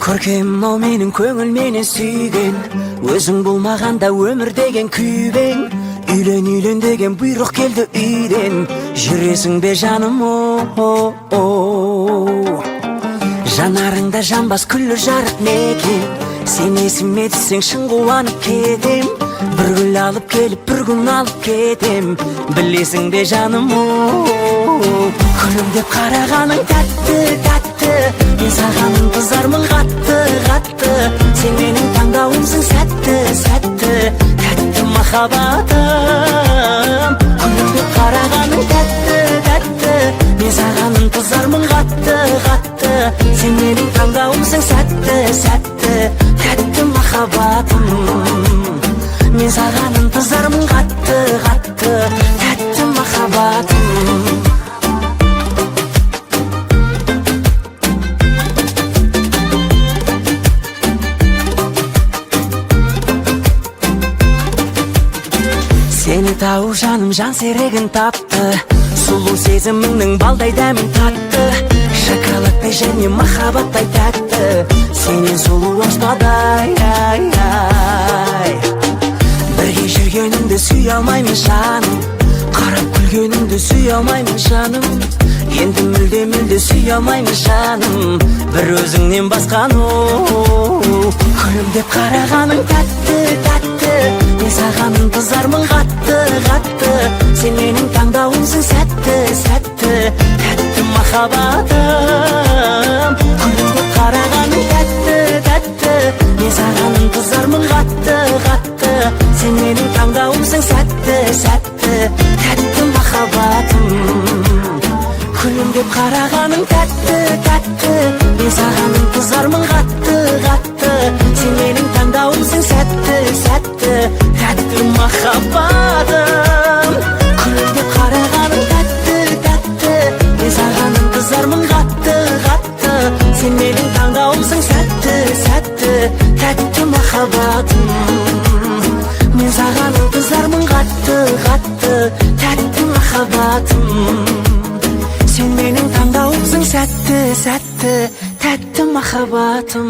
Көркем ау менің көңіл менен сүйген, өзің болмағанда өмір деген күйбең. Үйлен деген бұйрық келді үйден, жүресің бе жаным о. Жанарыңда жанбас күллі жарық некен, сен есіме түсең шын қуанып кетем. Бір гүл алып келіп бір күн алып кетем, білесің бе жаным о. Күлімдеп қарағаның тәтті тәтті, мен саған ынтызармын қатты қатты. Сен менің таңдауымсың сәтті сәтті, тәтті махаббатым. Күлімдеп қарағаның тәтті тәтті, мен саған ынтызармын қатты қатты. Сен менің таңдауымсың сәтті сәтті, тәтті махаббатым. Мен саған ынтызармын қатты қатты, тәтті махаббатым. Сені тау жаным жан серегін тапты, сұлу сезіміңнің балдай дәмін татты. Шоколадтай және махаббаттай тәтті, сенен сұлу аспадай Бірге жүргеніңді сүй алмаймын жаным, қарап күлгеніңді сүй алмаймын жаным. Енді мүлде сүй алмаймын жаным, бір өзіңнен басқаны. Күлімдеп қарағаның тәтті тәтті, мен саған ынтызармын қатты қатты. Сен менің таңдауымсың сәтті сәтті, тәтті махаббатым. Күлімдеп қарағаның тәтті тәтті, мен саған ынтызармын қатты қатты. Сен менің таңдауымсың сәтті сәтті, тәтті махаббатым. Күлімдеп қарағаның тәтті тәтті, мен саған ынтызармын қатты қатты. Сен менің таңдауымсың сәтті сәтті, тәтті махаббатым. Күлімдеп қарағаның тәтті тәтті, мен саған ынтызармын қатты қатты. Сен менің таңдауымсың сәтті сәтті, тәтті махаббатым. Мен саған ынтызармын қатты қатты, тәтті махаббатым. Сен менің таңдауымсың сәтті сәтті, тәтті махаббатым.